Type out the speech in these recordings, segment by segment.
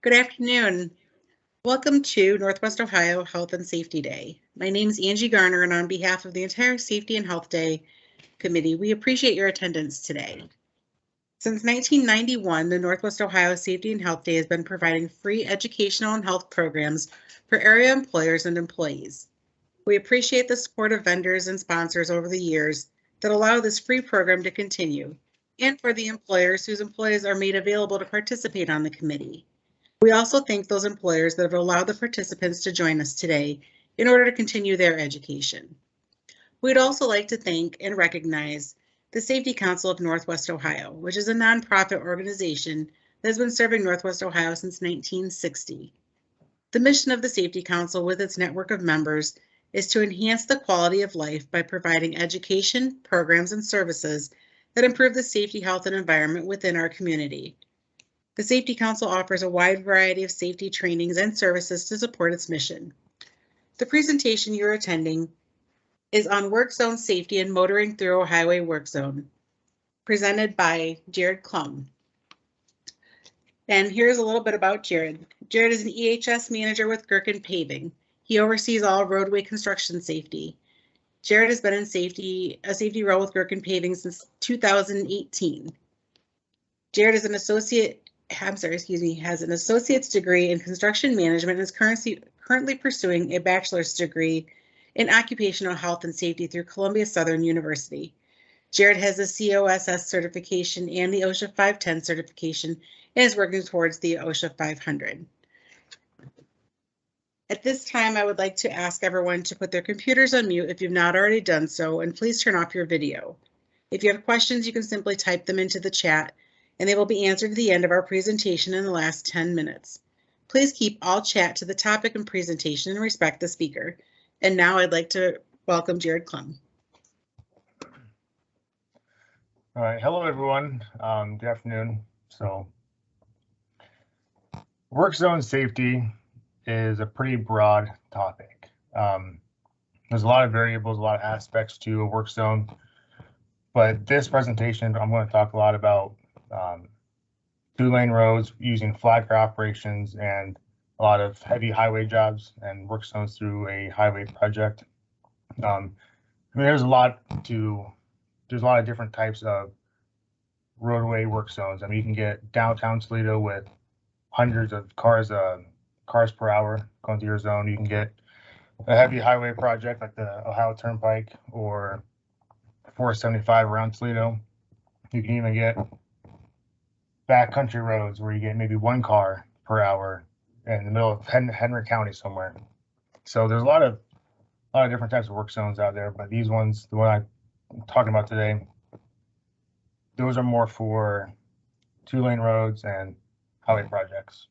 Good afternoon. Welcome to Northwest Ohio Health and Safety Day. My name is Angie Garner, and on behalf of the entire Safety and Health Day Committee, we appreciate your attendance today. Since 1991, the Northwest Ohio Safety and Health Day has been providing free educational and health programs for area employers and employees. We appreciate the support of vendors and sponsors over the years that allow this free program to continue, and for the employers whose employees are made available to participate on the committee. We also thank those employers that have allowed the participants to join us today in order to continue their education. We'd also like to thank and recognize the Safety Council of Northwest Ohio, which is a nonprofit organization that has been serving Northwest Ohio since 1960. The mission of the Safety Council with its network of members is to enhance the quality of life by providing education, programs, and services that improve the safety, health, and environment within our community. The Safety Council offers a wide variety of safety trainings and services to support its mission. The presentation you're attending is on work zone safety and motoring through a highway work zone, presented by Jared Klum. And here's a little bit about Jared. Jared is an EHS manager with Gherkin Paving. He oversees all roadway construction safety. Jared has been in a safety role with Gherkin Paving since 2018. Jared is has an associate's degree in construction management and is currently pursuing a bachelor's degree in occupational health and safety through Columbia Southern University. Jared has a COSS certification and the OSHA 510 certification and is working towards the OSHA 500. At this time, I would like to ask everyone to put their computers on mute if you've not already done so, and please turn off your video. If you have questions, you can simply type them into the chat, and they will be answered at the end of our presentation in the last 10 minutes. Please keep all chat to the topic and presentation and respect the speaker. And now I'd like to welcome Jared Klum. All right, hello everyone. Good afternoon. So, work zone safety is a pretty broad topic. There's a lot of variables, a lot of aspects to a work zone, but this presentation, I'm going to talk a lot about 2-lane roads using flat car operations and a lot of heavy highway jobs and work zones through a highway project. There's a lot of different types of roadway work zones. You can get downtown Toledo with hundreds of cars per hour going through your zone. You can get a heavy highway project like the Ohio Turnpike or 475 around Toledo. You can even get backcountry roads where you get maybe 1 car per hour in the middle of Henry County somewhere. So there's a lot of different types of work zones out there, but these ones, the one I'm talking about today, those are more for 2-lane roads and highway projects.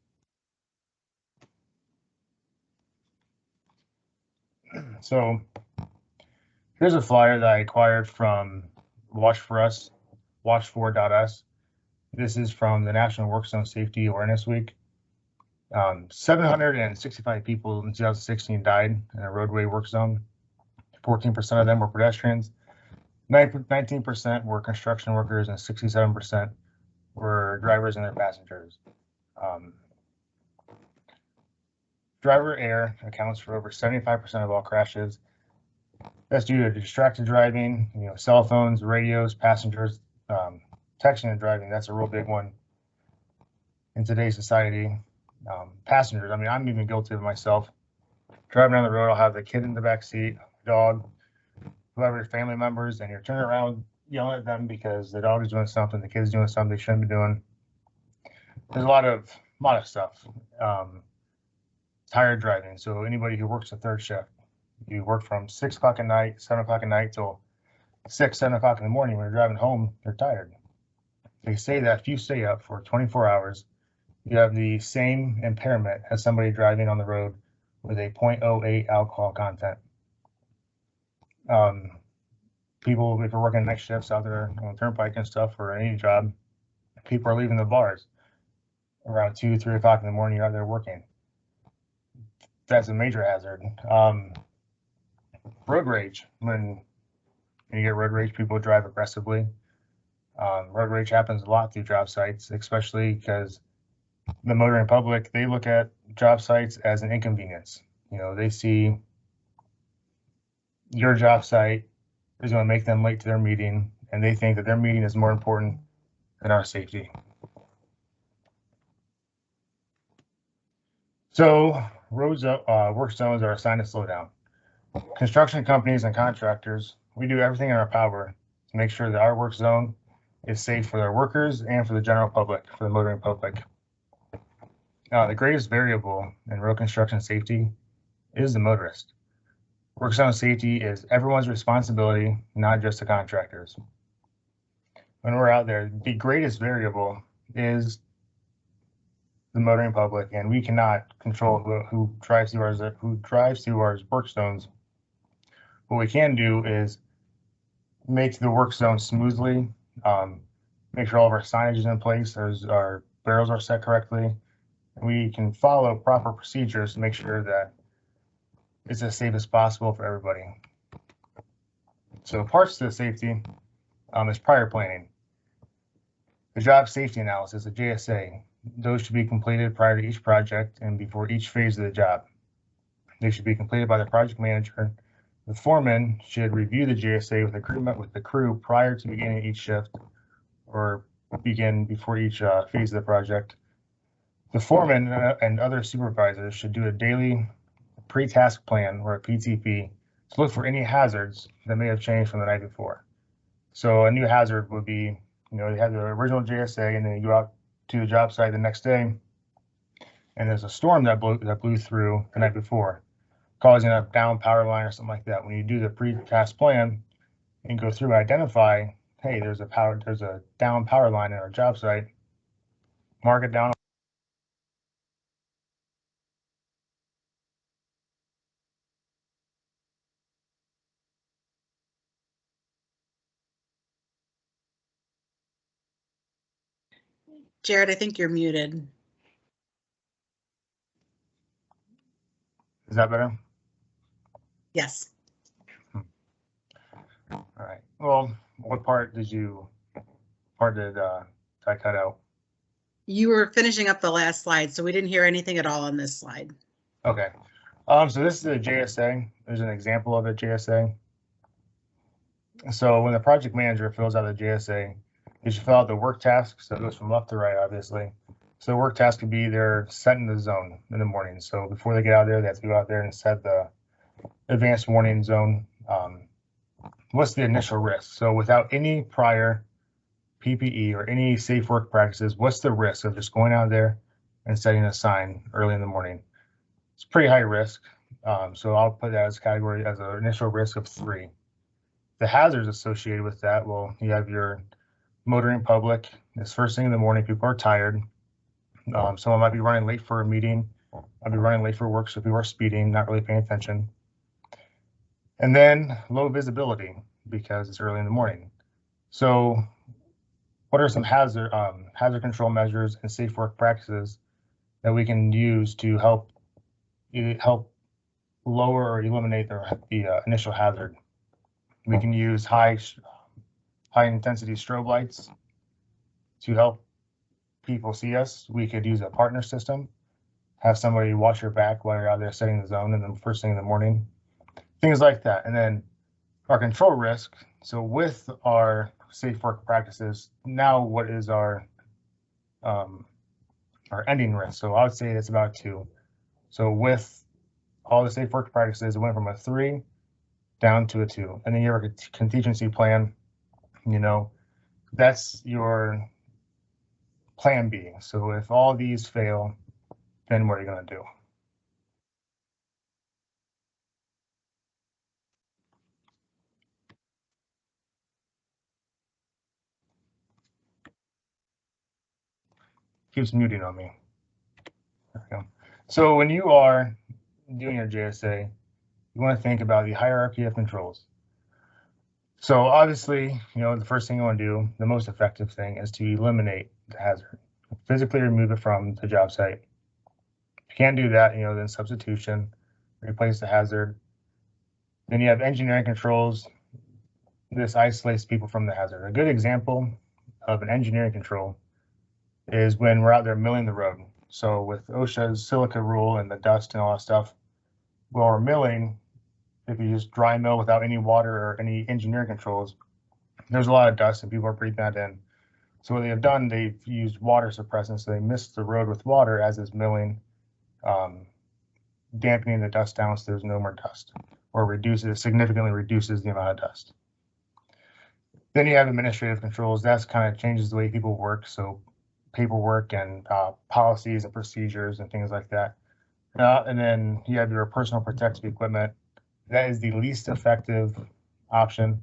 So here's a flyer that I acquired from watch4us. This is from the National Work Zone Safety Awareness Week. 765 people in 2016 died in a roadway work zone. 14% of them were pedestrians. 19% were construction workers, and 67% were drivers and their passengers. Driver error accounts for over 75% of all crashes. That's due to distracted driving, cell phones, radios, passengers, texting and driving. That's a real big one in today's society. Passengers, I'm even guilty of it myself. Driving down the road, I'll have the kid in the back seat, dog, whoever, family members, and you're turning around yelling at them because the dog is doing something, the kid's doing something they shouldn't be doing. There's a lot of stuff. Tired driving. So anybody who works a third shift, you work from 6 o'clock at night, 7 o'clock at night till 6, 7 o'clock in the morning. When you're driving home, you're tired. They say that if you stay up for 24 hours, you have the same impairment as somebody driving on the road with a 0.08 alcohol content. People, if you're working night shifts out there on the turnpike and stuff or any job, people are leaving the bars around 2, 3 o'clock in the morning. You're out there working. That's a major hazard. Road rage. When you get road rage, people drive aggressively. Road rage happens a lot through job sites, especially because the motoring public, they look at job sites as an inconvenience. They see your job site is going to make them late to their meeting, and they think that their meeting is more important than our safety. So work zones are assigned to slow down. Construction companies and contractors, we do everything in our power to make sure that our work zone is safe for their workers and for the general public, for the motoring public. The greatest variable in road construction safety is the motorist. Work zone safety is everyone's responsibility, not just the contractors. When we're out there, the greatest variable is the motoring public, and we cannot control who drives through our work zones. What we can do is make the work zone smoothly, make sure all of our signage is in place, our barrels are set correctly. We can follow proper procedures to make sure that it's as safe as possible for everybody. So parts to the safety is prior planning. The job safety analysis, the JSA, those should be completed prior to each project and before each phase of the job. They should be completed by the project manager. The foreman should review the JSA with the crew prior to beginning each shift or begin before each phase of the project. The foreman and other supervisors should do a daily pre-task plan or a PTP to look for any hazards that may have changed from the night before. So a new hazard would be, they have the original JSA and then you go out to the job site the next day and there's a storm that blew through the night before, causing a down power line or something like that. When you do the pre-task plan and go through and identify, hey, there's a down power line at our job site, mark it down. Jared, I think you're muted. Is that better? Yes. All right. Well, what part did I cut out? You were finishing up the last slide, so we didn't hear anything at all on this slide. Okay. So this is a JSA. There's an example of a JSA. So when the project manager fills out the JSA, you should fill out the work tasks. So it goes from left to right, obviously. So the work task could be they're setting the zone in the morning. So before they get out there, they have to go out there and set the advanced warning zone. What's the initial risk? So without any prior PPE or any safe work practices, what's the risk of just going out there and setting a sign early in the morning? It's pretty high risk. So I'll put that as a category as an initial risk of 3. The hazards associated with that, well, you have your motoring public. It's first thing in the morning, people are tired. Someone might be running late for a meeting, might be running late for work, so people are speeding, not really paying attention. And then low visibility because it's early in the morning. So what are some hazard control measures and safe work practices that we can use to help lower or eliminate the initial hazard? We can use high intensity strobe lights to help people see us. We could use a partner system, have somebody watch your back while you're out there setting the zone and then first thing in the morning, things like that. And then our control risk. So with our safe work practices, now what is our ending risk? So I would say it's about 2. So with all the safe work practices, it went from a 3 down to a 2. And then you have a contingency plan, that's your plan B. So if all these fail, then what are you going to do? Keeps muting on me. There we go. So when you are doing your JSA, you want to think about the hierarchy of controls. So obviously, the first thing you want to do, the most effective thing, is to eliminate the hazard. Physically remove it from the job site. If you can't do that, then substitution, replace the hazard. Then you have engineering controls. This isolates people from the hazard. A good example of an engineering control is when we're out there milling the road. So with OSHA's silica rule and the dust and all that stuff, while we're milling, if you just dry mill without any water or any engineering controls, there's a lot of dust and people are breathing that in. So what they have done, they've used water suppressants. So they mist the road with water as it's milling, dampening the dust down so there's no more dust, or significantly reduces the amount of dust. Then you have administrative controls. That's kind of changes the way people work. So paperwork and policies and procedures and things like that. And then you have your personal protective equipment. That is the least effective option.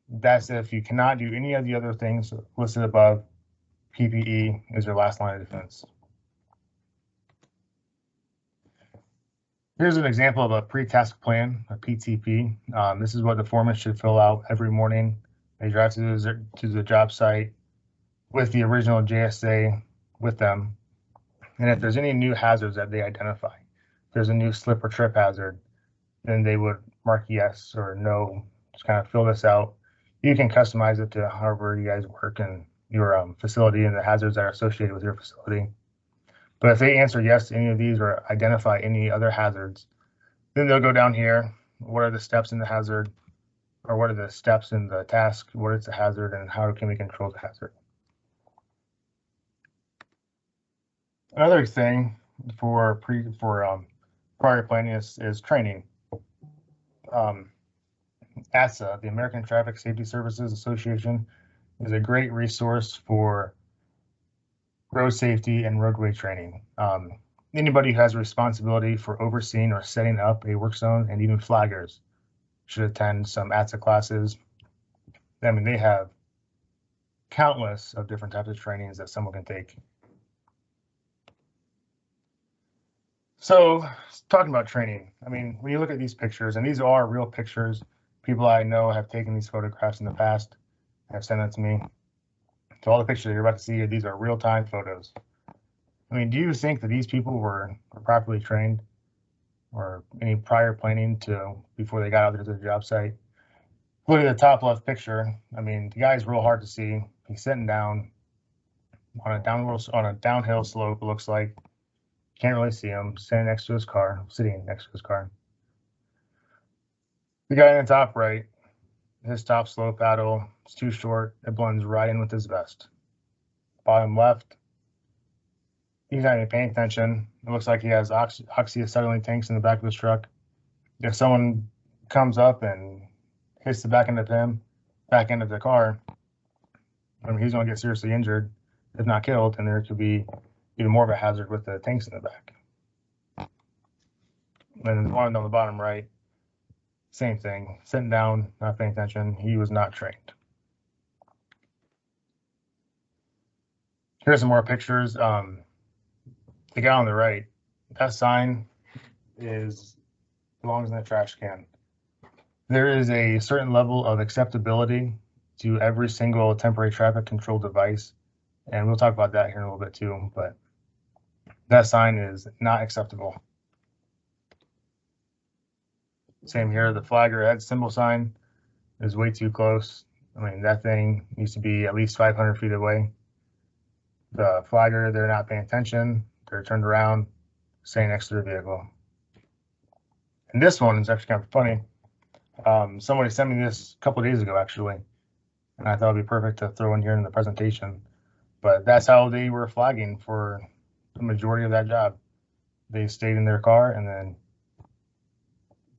That's if you cannot do any of the other things listed above, PPE is your last line of defense. Here's an example of a pre-task plan, a PTP. This is what the foreman should fill out every morning. They drive to the job site with the original JSA with them. And if there's any new hazards that they identify, if there's a new slip or trip hazard, then they would mark yes or no, just kind of fill this out. You can customize it to however you guys work in your facility and the hazards that are associated with your facility. But if they answer yes to any of these or identify any other hazards, then they'll go down here. What are the steps in the hazard, or what are the steps in the task? What is the hazard, and how can we control the hazard? Another thing for prior planning is training. ASSA, the American Traffic Safety Services Association, is a great resource for road safety and roadway training. Anybody who has a responsibility for overseeing or setting up a work zone, and even flaggers, should attend some ASSA classes. I mean, they have countless of different types of trainings that someone can take. So talking about training, I mean, when you look at these pictures, and these are real pictures, people I know have taken these photographs in the past, have sent them to me. So all the pictures you're about to see, these are real-time photos. I mean, do you think that these people were properly trained, or any prior planning before they got out there to the job site? Look at the top left picture. I mean, the guy's real hard to see. He's sitting down on a downhill slope, it looks like. Can't really see him, sitting next to his car. The guy in the top right, his top slope paddle is too short. It blends right in with his vest. Bottom left, he's not even paying attention. It looks like he has oxyacetylene tanks in the back of his truck. If someone comes up and hits the back end of the car, I mean, he's going to get seriously injured, if not killed, and there could be even more of a hazard with the tanks in the back. And the one on the bottom right, same thing, sitting down, not paying attention. He was not trained. Here's some more pictures. The guy on the right, that sign belongs in the trash can. There is a certain level of acceptability to every single temporary traffic control device, and we'll talk about that here in a little bit too, but that sign is not acceptable. Same here, the flagger head symbol sign is way too close. I mean, that thing needs to be at least 500 feet away. The flagger, they're not paying attention. They're turned around, staying next to the vehicle. And this one is actually kind of funny. Somebody sent me this a couple of days ago, actually, and I thought it'd be perfect to throw in here in the presentation. But that's how they were flagging for the majority of that job. They stayed in their car and then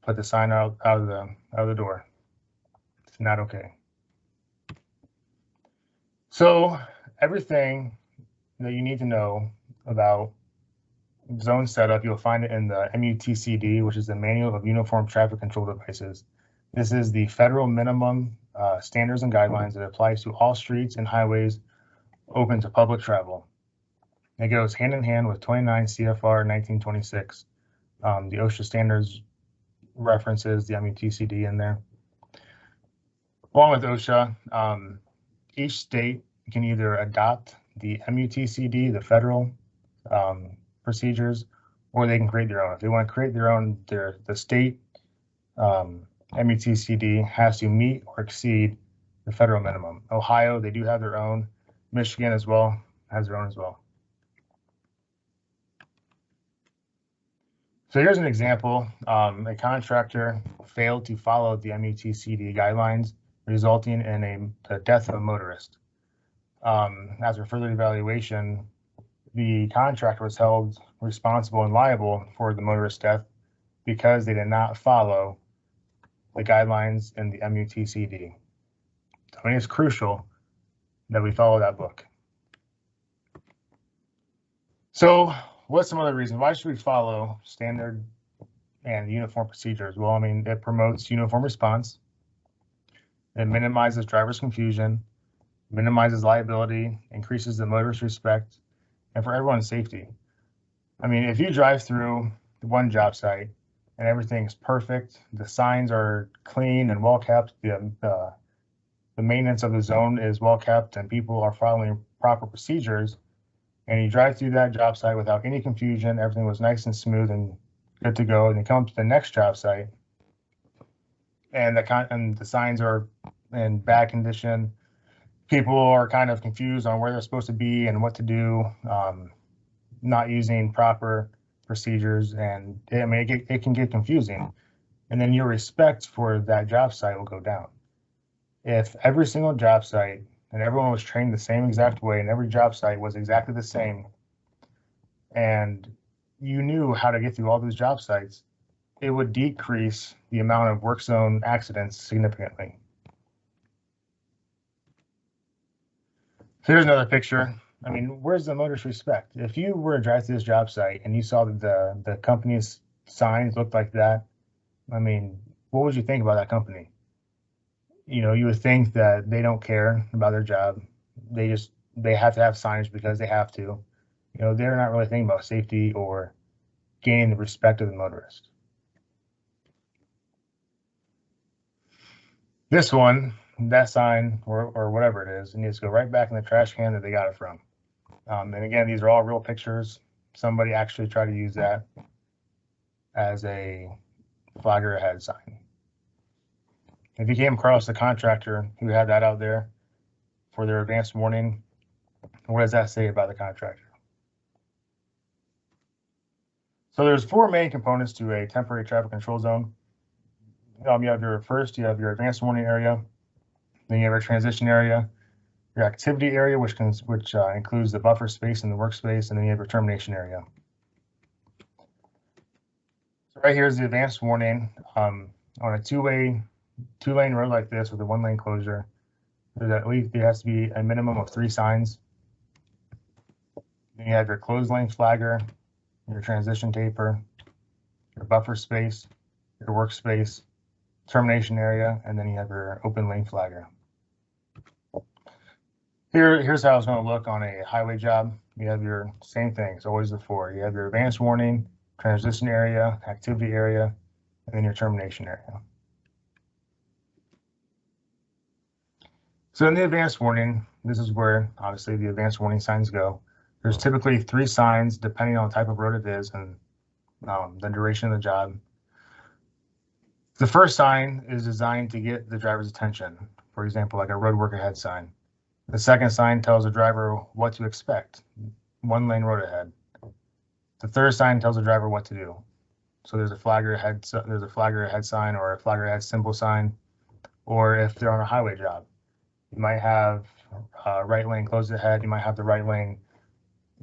put the sign out of the door. It's not okay. So everything that you need to know about zone setup, you'll find it in the MUTCD, which is the Manual of Uniform Traffic Control Devices. This is the federal minimum standards and guidelines that applies to all streets and highways open to public travel. It goes hand in hand with 29 CFR 1926. The OSHA standards references the MUTCD in there. Along with OSHA, each state can either adopt the MUTCD, the federal procedures, or they can create their own. If they want to create their own, the state MUTCD has to meet or exceed the federal minimum. Ohio, they do have their own. Michigan as well has their own as well. So here's an example. A contractor failed to follow the NWOSD guidelines, resulting in the death of a motorist. After further evaluation, the contractor was held responsible and liable for the motorist's death because they did not follow the guidelines in the NWOSD. I mean, it's crucial that we follow that book. So what's some other reasons? Why should we follow standard and uniform procedures? Well, I mean, it promotes uniform response. It minimizes driver's confusion, minimizes liability, increases the motorist respect, and for everyone's safety. I mean, if you drive through one job site and everything's perfect, the signs are clean and well kept, the maintenance of the zone is well kept, and people are following proper procedures, and you drive through that job site without any confusion, everything was nice and smooth and good to go, and you come to the next job site, and the signs are in bad condition. People are kind of confused on where they're supposed to be and what to do, not using proper procedures, and I mean, it can get confusing. And then your respect for that job site will go down. If every single job site and everyone was trained the same exact way and every job site was exactly the same, and you knew how to get through all those job sites, it would decrease the amount of work zone accidents significantly. So here's another picture. I mean, where's the motorist respect? If you were to drive to this job site and you saw that the company's signs looked like that, I mean, what would you think about that company? You know, you would think that they don't care about their job. They have to have signage because they have to. You know, they're not really thinking about safety or gaining the respect of the motorist. This one, that sign or whatever it is, it needs to go right back in the trash can that they got it from. And again, these are all real pictures. Somebody actually tried to use that as a flagger ahead sign. If you came across a contractor who had that out there for their advanced warning, what does that say about the contractor? So there's four main components to a temporary traffic control zone. You have you have your advanced warning area, then you have your transition area, your activity area, which includes the buffer space and the workspace, and then you have your termination area. So right here is the advanced warning. On a two-lane road like this with a one-lane closure, there has to be a minimum of 3 signs. Then you have your closed lane flagger, your transition taper, your buffer space, your workspace, termination area, and then you have your open lane flagger. Here's how it's going to look on a highway job. You have your same thing. It's always the 4. You have your advanced warning, transition area, activity area, and then your termination area. So in the advanced warning, this is where obviously the advanced warning signs go. There's typically 3 signs depending on the type of road it is and the duration of the job. The first sign is designed to get the driver's attention. For example, like a road work ahead sign. The second sign tells the driver what to expect, 1 lane road ahead. The third sign tells the driver what to do. So there's a flagger ahead sign or a flagger ahead symbol sign, or if they're on a highway job, you might have right lane closed ahead. You might have the right lane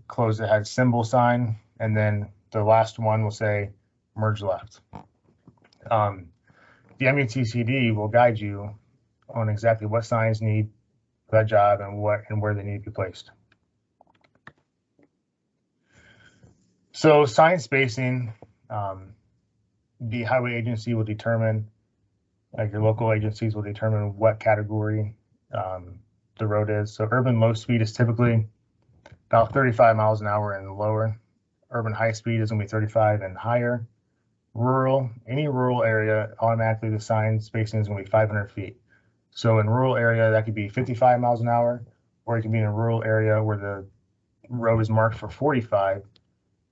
closed ahead symbol sign, and then the last one will say merge left. The NWOSD will guide you on exactly what signs need for that job and where they need to be placed. So sign spacing, the highway agency will determine, like your local agencies will determine what category the road is. So urban low speed is typically about 35 miles an hour and lower. Urban high speed is going to be 35 and higher. Any rural area, automatically the sign spacing is going to be 500 feet. So in rural area, that could be 55 miles an hour, or it could be in a rural area where the road is marked for 45.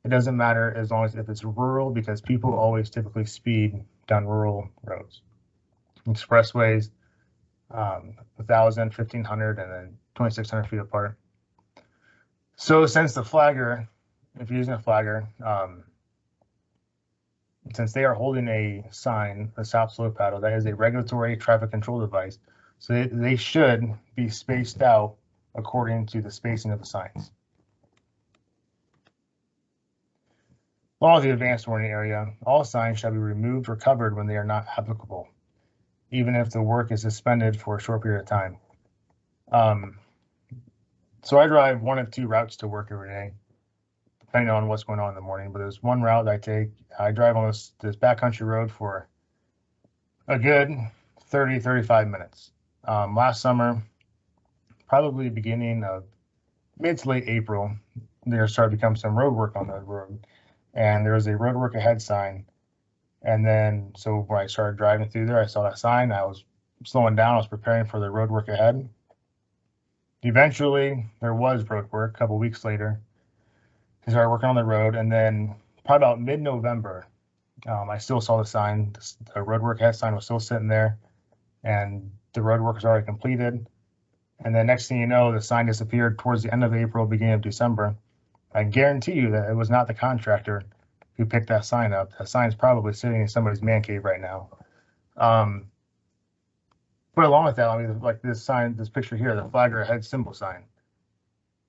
It doesn't matter as long as if it's rural, because people always typically speed down rural roads. Expressways, 1,000, 1,500, and then 2,600 feet apart. So since the flagger, if you're using a flagger, since they are holding a sign, a stop slow paddle, that is a regulatory traffic control device. So they should be spaced out according to the spacing of the signs. Law of the advanced warning area, all signs shall be removed or covered when they are not applicable, even if the work is suspended for a short period of time. So I drive one of two routes to work every day, depending on what's going on in the morning. But there's one route I take. I drive on this backcountry road for a good 30, 35 minutes. Last summer, probably beginning of mid to late April, there started to become some road work on the road. And there was a road work ahead sign. And then, so when I started driving through there, I saw that sign. I was slowing down. I was preparing for the road work ahead. Eventually, there was road work a couple weeks later. I started working on the road, and then probably about mid-November, I still saw the sign. The road work ahead sign was still sitting there, and the road work was already completed. And then next thing you know, the sign disappeared towards the end of April, beginning of December. I guarantee you that it was not the contractor who picked that sign up. That sign's probably sitting in somebody's man cave right now. But along with that, I mean, like this sign, this picture here, the flagger ahead symbol sign.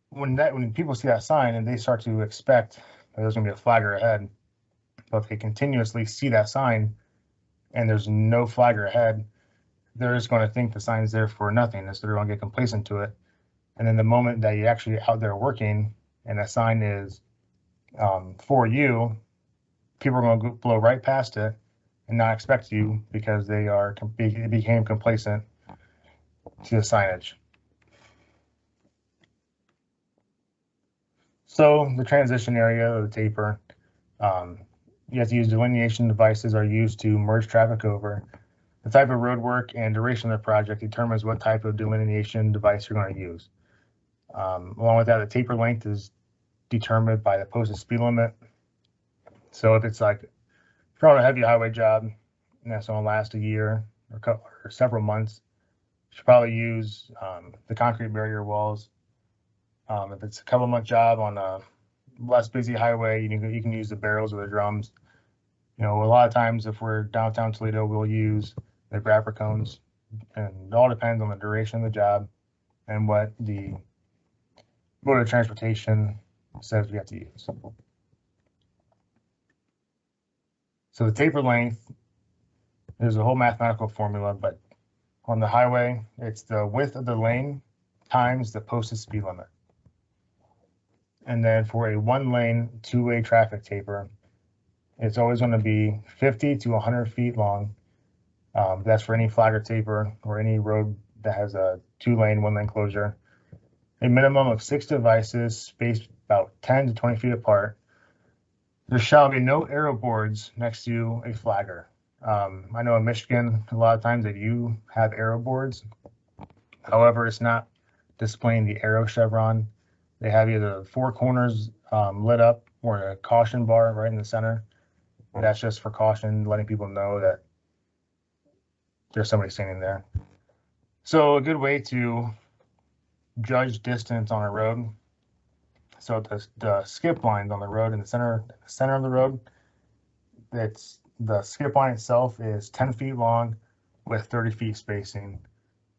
When people see that sign and they start to expect that there's going to be a flagger ahead, but if they continuously see that sign and there's no flagger ahead, they're just going to think the sign's there for nothing, and so they're going to get complacent to it. And then the moment that you're actually out there working and that sign is for you, people are going to blow right past it and not expect you because they became complacent to the signage. So the transition area of the taper, you have to use delineation devices are used to merge traffic over. The type of road work and duration of the project determines what type of delineation device you're going to use. Along with that, the taper length is determined by the posted speed limit. So if it's like if you're on a heavy highway job and that's going to last a year or several months, you should probably use the concrete barrier walls. If it's a couple-month job on a less busy highway, you can use the barrels or the drums. You know, a lot of times if we're downtown Toledo, we'll use the grabber cones, and it all depends on the duration of the job and what the mode of transportation says we have to use. So the taper length, there's a whole mathematical formula, but on the highway, it's the width of the lane times the posted speed limit. And then for a one-lane, two-way traffic taper, it's always going to be 50 to 100 feet long. That's for any flagger taper or any road that has a two-lane, one-lane closure. A minimum of 6 devices spaced about 10 to 20 feet apart. There shall be no arrow boards next to a flagger. I know in Michigan, a lot of times they do have arrow boards. However, it's not displaying the arrow chevron. They have either the 4 corners lit up or a caution bar right in the center. That's just for caution, letting people know that there's somebody standing there. So a good way to judge distance on a road. So the skip lines on the road in the center of the road, that's the skip line itself is 10 feet long with 30 feet spacing.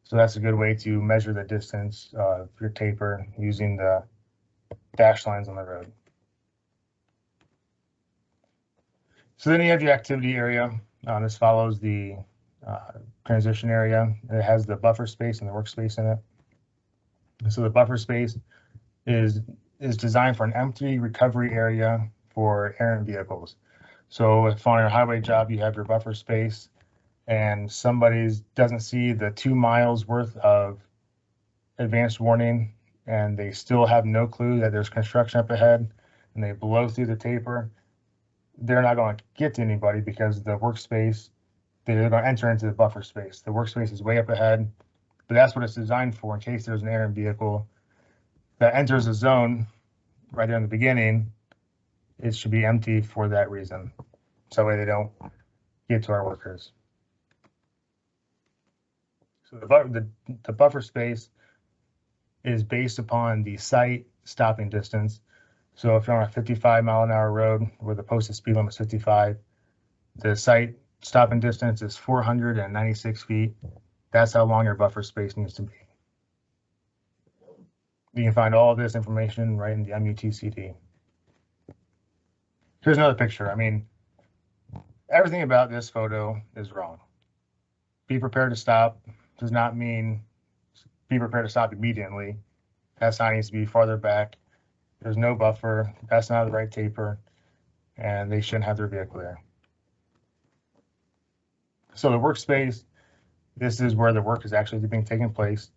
So that's a good way to measure the distance of your taper using the dash lines on the road. So then you have your activity area. This follows the transition area. It has the buffer space and the workspace in it. So the buffer space is designed for an empty recovery area for errant vehicles. So if on your highway job you have your buffer space and somebody doesn't see the 2 miles worth of advanced warning and they still have no clue that there's construction up ahead and they blow through the taper, they're not going to get to anybody because the workspace, they're going to enter into the buffer space. The workspace is way up ahead, but that's what it's designed for in case there's an errant vehicle that enters the zone right there in the beginning. It should be empty for that reason. So that way they don't get to our workers. So the buffer space is based upon the site stopping distance. So if you're on a 55-mile-an-hour road where the posted speed limit is 55, The site stopping distance is 496 feet. That's how long your buffer space needs to be. You can find all of this information right in the MUTCD. Here's another picture. I mean, everything about this photo is wrong. Be prepared to stop does not mean be prepared to stop immediately. That sign needs to be farther back. There's no buffer. That's not the right taper, and they shouldn't have their vehicle there. So the workspace, this is where the work is actually being taken place.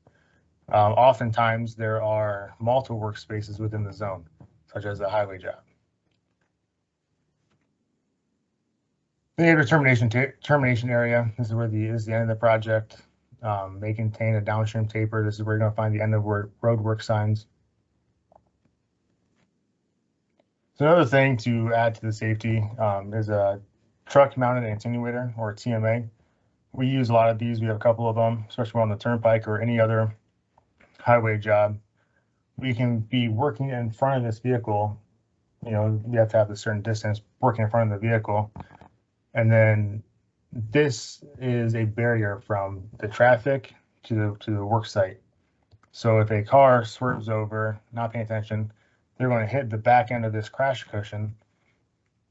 Oftentimes there are multiple workspaces within the zone, such as the highway job. The neighbor termination area, this is where this is the end of the project. May contain a downstream taper. This is where you're going to find the end of road work signs. So another thing to add to the safety is a truck mounted attenuator, or a TMA. We use a lot of these. We have a couple of them, especially on the turnpike or any other highway job. We can be working in front of this vehicle. You know, we have to have a certain distance working in front of the vehicle. And then this is a barrier from the traffic to the work site. So if a car swerves over, not paying attention, they're going to hit the back end of this crash cushion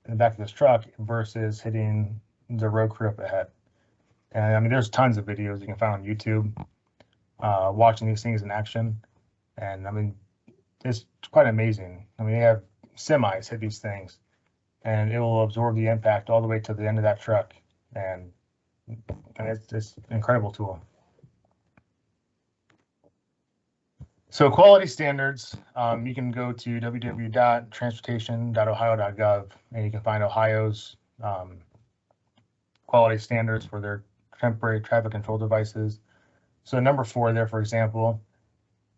in the back of this truck versus hitting the road crew up ahead. And I mean, there's tons of videos you can find on YouTube watching these things in action. And I mean, it's quite amazing. I mean, they have semis hit these things, and it will absorb the impact all the way to the end of that truck. And it's an incredible tool. So quality standards, you can go to www.transportation.ohio.gov, and you can find Ohio's quality standards for their temporary traffic control devices. So number 4 there, for example,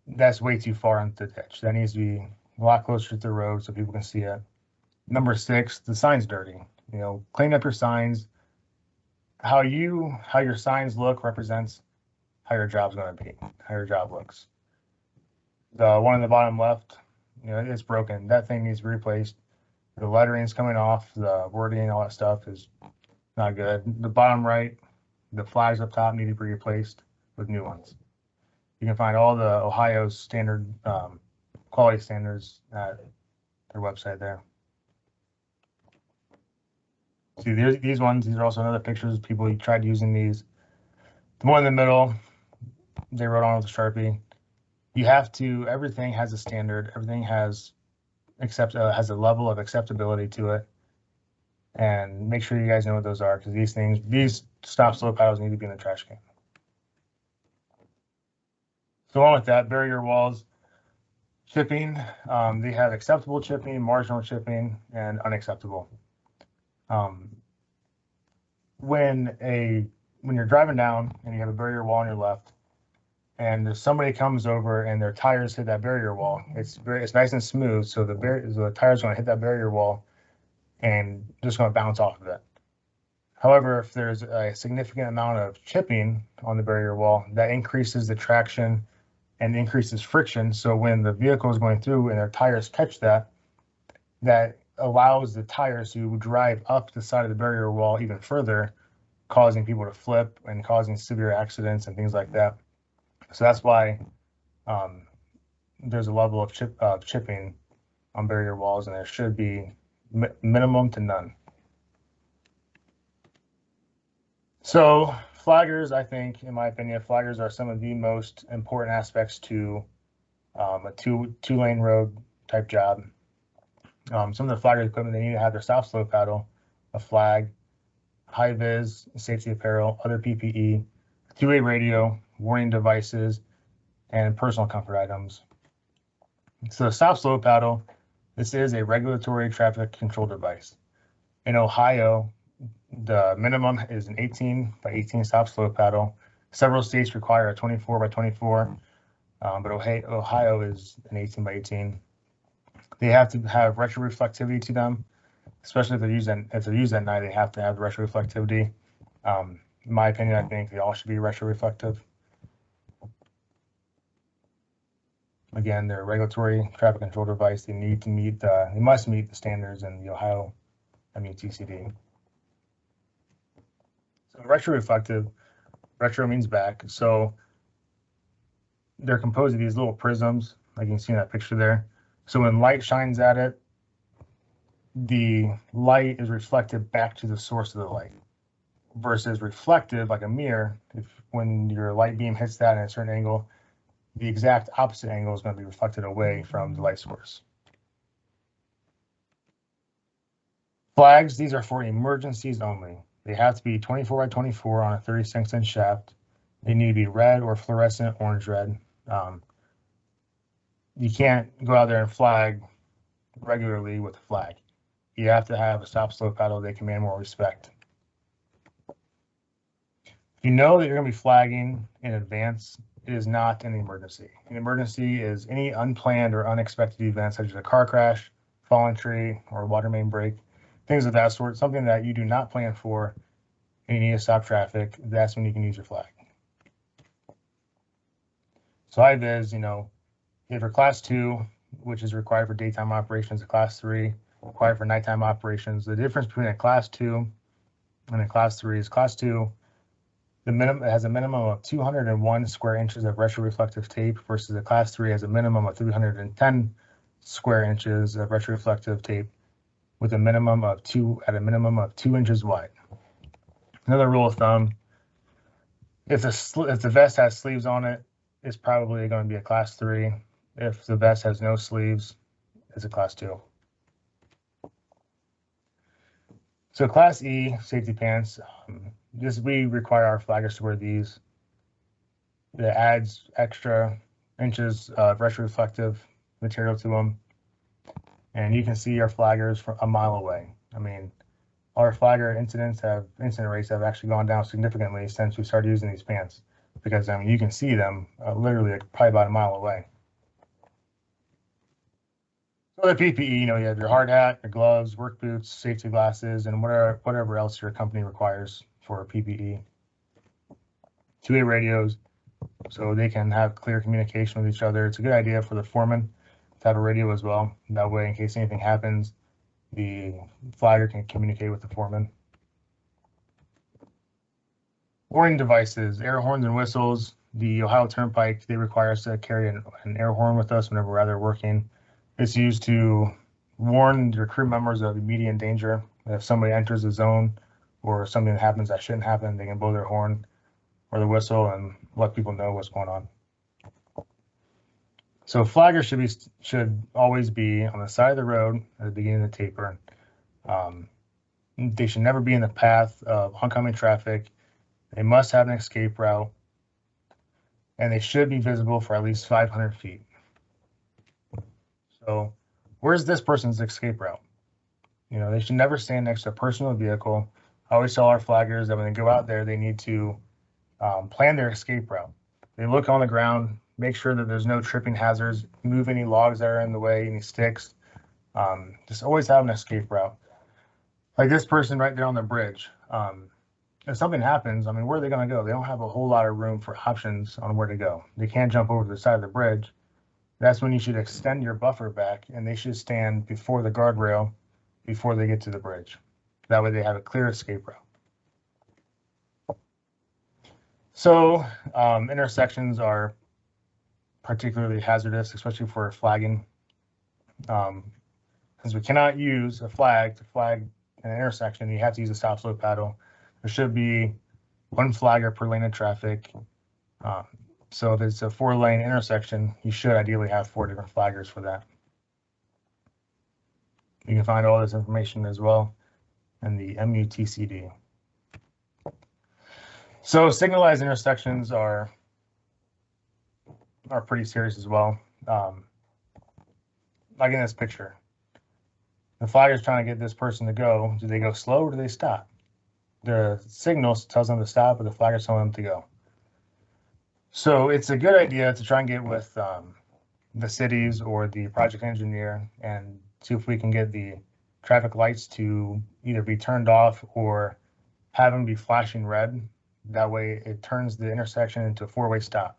that's way too far into the ditch. That needs to be a lot closer to the road so people can see it. Number 6, the sign's dirty. You know, clean up your signs. How your signs look represents how your job's going to be, how your job looks. The one in the bottom left, you know, it's broken. That thing needs to be replaced. The lettering's coming off, the wording, all that stuff is not good. The bottom right, the flags up top need to be replaced with new ones. You can find all the Ohio's standard quality standards at their website there. See, these ones, these are also another pictures of people who tried using these. The one in the middle, they wrote on with a Sharpie. You have to, everything has a standard, everything has a level of acceptability to it. And make sure you guys know what those are, because these stop slow paddles need to be in the trash can. So along with that, barrier walls, chipping, they have acceptable chipping, marginal chipping, and unacceptable. When you're driving down and you have a barrier wall on your left, and if somebody comes over and their tires hit that barrier wall, it's nice and smooth, so the tires are going to hit that barrier wall and just going to bounce off of it. However, if there's a significant amount of chipping on the barrier wall, that increases the traction and increases friction. So when the vehicle is going through and their tires catch that allows the tires to drive up the side of the barrier wall even further, causing people to flip and causing severe accidents and things like that. So that's why there's a level of chipping on barrier walls, and there should be minimum to none. So flaggers, I think, in my opinion, flaggers are some of the most important aspects to a two-lane road type job. Some of the flagger equipment, they need to have their stop slow paddle, a flag, high vis, safety apparel, other PPE, two-way radio, warning devices, and personal comfort items. So the stop slow paddle, this is a regulatory traffic control device. In Ohio, the minimum is an 18 by 18 stop slow paddle. Several states require a 24 by 24, but Ohio is an 18 by 18. They have to have retroreflectivity to them, especially if they're used at night. They have to have the retroreflectivity. In my opinion, I think they all should be retroreflective. Again, they're a regulatory traffic control device. They must meet the standards in the Ohio MUTCD. So retroreflective, retro means back. So they're composed of these little prisms, like you can see in that picture there. So when light shines at it, the light is reflected back to the source of the light, versus reflective, like a mirror. If when your light beam hits that at a certain angle, the exact opposite angle is going to be reflected away from the light source. Flags, these are for emergencies only. They have to be 24 by 24 on a 36-inch shaft. They need to be red or fluorescent orange red. You can't go out there and flag regularly with a flag. You have to have a stop slow paddle that command more respect. If you know that you're going to be flagging in advance, it is not an emergency. An emergency is any unplanned or unexpected event, such as a car crash, fallen tree, or a water main break, things of that sort, something that you do not plan for and you need to stop traffic. That's when you can use your flag. So high-vis, you know, if you're class 2, which is required for daytime operations, a class 3, required for nighttime operations. The difference between a class 2 and a class 3 is class 2, it has a minimum of 201 square inches of retroreflective tape versus a class 3 has a minimum of 310 square inches of retroreflective tape with a minimum of 2 inches wide. Another rule of thumb, if the vest has sleeves on it, it's probably going to be a class 3. If the vest has no sleeves, it's a class 2. So class E safety pants, we require our flaggers to wear these. That adds extra inches of retroreflective material to them. And you can see our flaggers from a mile away. I mean, our flagger incident rates have actually gone down significantly since we started using these pants, because I mean, you can see them literally probably about a mile away. So the PPE, you know, you have your hard hat, your gloves, work boots, safety glasses, and whatever else your company requires for PPE. Two-way radios, so they can have clear communication with each other. It's a good idea for the foreman to have a radio as well. That way, in case anything happens, the flagger can communicate with the foreman. Warning devices, air horns and whistles. The Ohio Turnpike, they require us to carry an air horn with us whenever we're out there working. It's used to warn your crew members of immediate danger. If somebody enters the zone or something that happens that shouldn't happen, they can blow their horn or the whistle and let people know what's going on. So flaggers should always be on the side of the road at the beginning of the taper. They should never be in the path of oncoming traffic. They must have an escape route, and they should be visible for at least 500 feet. So where's this person's escape route? You know, they should never stand next to a personal vehicle. I always tell our flaggers that when they go out there, they need to plan their escape route. They look on the ground, make sure that there's no tripping hazards, move any logs that are in the way, any sticks. Just always have an escape route. Like this person right there on the bridge. If something happens, I mean, where are they going to go? They don't have a whole lot of room for options on where to go. They can't jump over to the side of the bridge. That's when you should extend your buffer back, and they should stand before the guardrail before they get to the bridge. That way they have a clear escape route. So intersections are particularly hazardous, especially for flagging. Because we cannot use a flag to flag an intersection, you have to use a stop slow paddle. There should be one flagger per lane of traffic. So if it's a 4-lane intersection, you should ideally have 4 different flaggers for that. You can find all this information as well in the MUTCD. So signalized intersections are pretty serious as well. Like in this picture, the flagger's trying to get this person to go. Do they go slow or do they stop? The signal tells them to stop, but the flagger's telling them to go. So it's a good idea to try and get with the cities or the project engineer and see if we can get the traffic lights to either be turned off or have them be flashing red. That way it turns the intersection into a 4-way stop.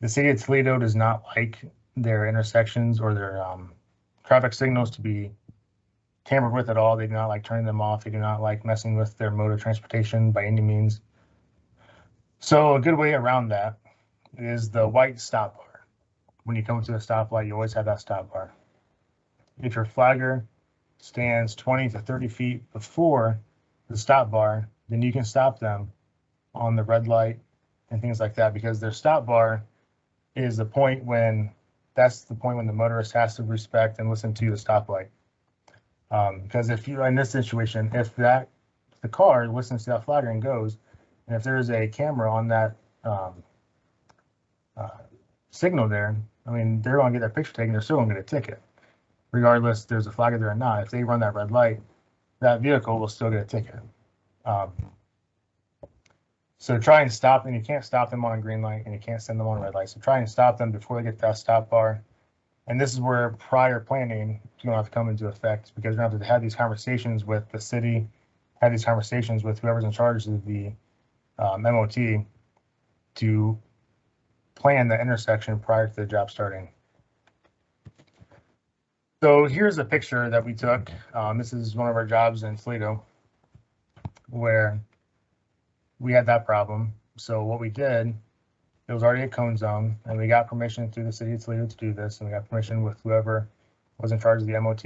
The city of Toledo does not like their intersections or their traffic signals to be tampered with at all. They do not like turning them off. They do not like messing with their mode of transportation by any means. So a good way around that is the white stop bar. When you come to a stoplight, you always have that stop bar. If your flagger stands 20 to 30 feet before the stop bar, then you can stop them on the red light and things like that, because their stop bar is the point when the motorist has to respect and listen to the stoplight. Because if you, in this situation, if the car listens to that flagger and goes, and if there's a camera on that signal there, I mean, they're going to get their picture taken. They're still going to get a ticket, regardless if there's a flagger there or not. If they run that red light, that vehicle will still get a ticket. So try and stop them. You can't stop them on a green light, and you can't send them on a red light. So try and stop them before they get that stop bar. And this is where prior planning is going to have to come into effect, because we're going to have these conversations with the city, have these conversations with whoever's in charge of the MOT to plan the intersection prior to the job starting. So here's a picture that we took. This is one of our jobs in Toledo where we had that problem. So what we did, it was already a cone zone, and we got permission through the city of Toledo to do this, and we got permission with whoever was in charge of the MOT.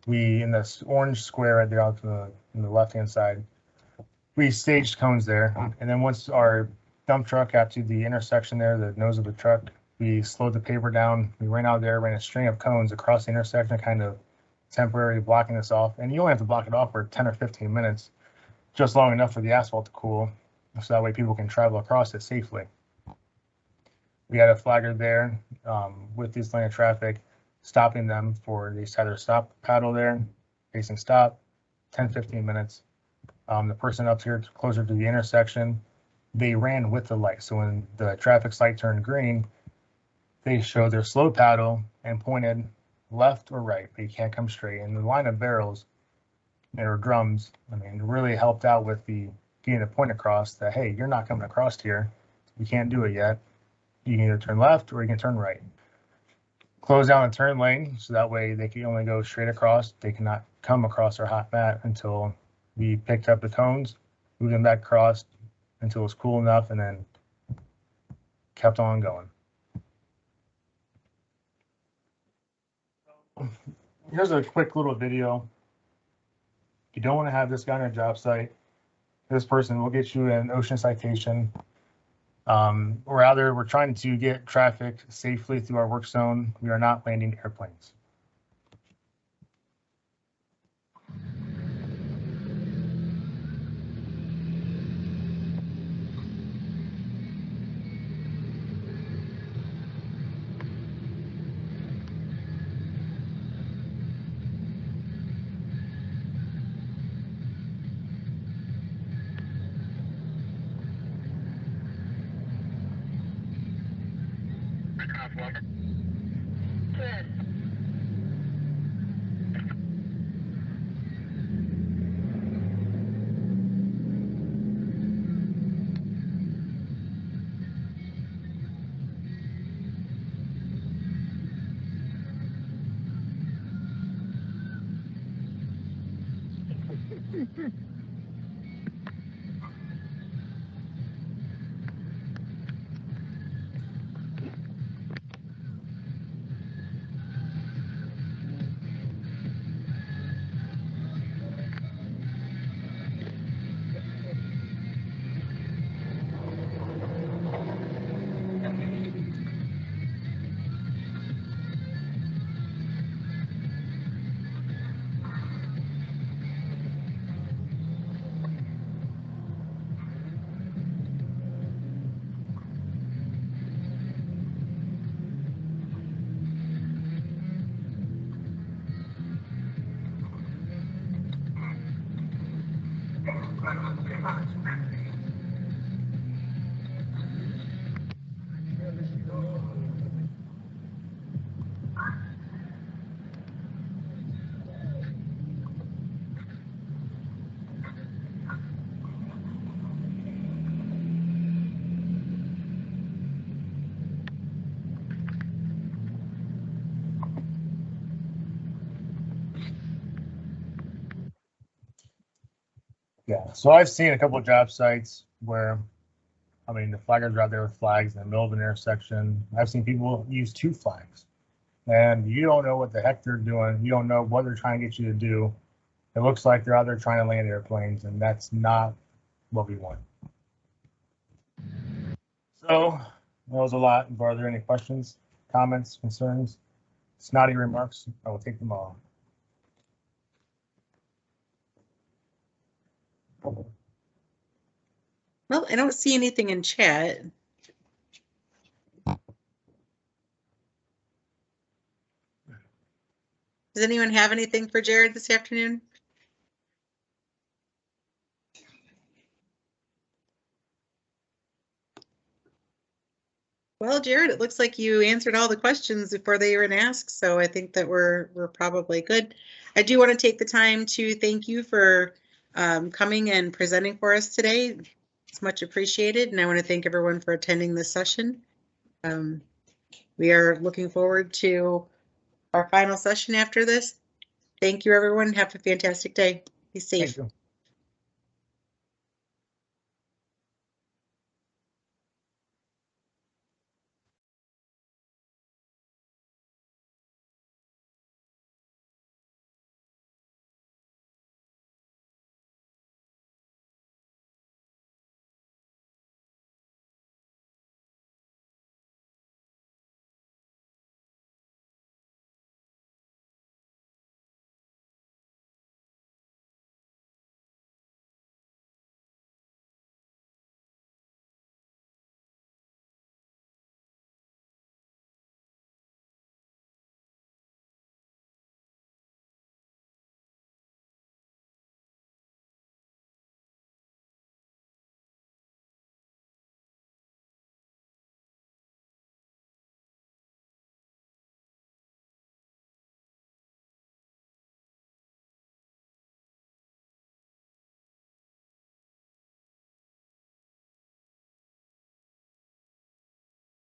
We, in this orange square right there on the left-hand side, we staged cones there. And then once our dump truck got to the intersection there, the nose of the truck, we slowed the paver down. We ran out there, ran a string of cones across the intersection, kind of temporarily blocking this off. And you only have to block it off for 10 or 15 minutes, just long enough for the asphalt to cool, so that way people can travel across it safely. We had a flagger there with this lane of traffic, stopping them for the either stop paddle there, facing stop, 10, 15 minutes. The person up here closer to the intersection, they ran with the light. So when the traffic light turned green, they showed their slow paddle and pointed left or right, but you can't come straight. And the line of barrels, or drums, I mean, really helped out with getting the point across that, hey, you're not coming across here. You can't do it yet. You can either turn left or you can turn right. Close down the turn lane, so that way they can only go straight across. They cannot come across our hot mat until we picked up the cones, moved them back across until it was cool enough, and then kept on going. Here's a quick little video. If you don't want to have this guy on a job site, this person will get you an ocean citation. Rather, we're trying to get traffic safely through our work zone. We are not landing airplanes. Yeah, so I've seen a couple of job sites where, I mean, the flaggers are out there with flags in the middle of an intersection. I've seen people use 2 flags, and you don't know what the heck they're doing. You don't know what they're trying to get you to do. It looks like they're out there trying to land airplanes, and that's not what we want. So that was a lot. Are there any questions, comments, concerns, snotty remarks? I will take them all. Well, I don't see anything in chat. Does anyone have anything for Jared this afternoon? Well, Jared, it looks like you answered all the questions before they were asked, so I think that we're probably good. I do want to take the time to thank you for coming and presenting for us today. It's much appreciated, and I want to thank everyone for attending this session. We are looking forward to our final session after this. Thank you, everyone. Have a fantastic day. Be safe. Thank you.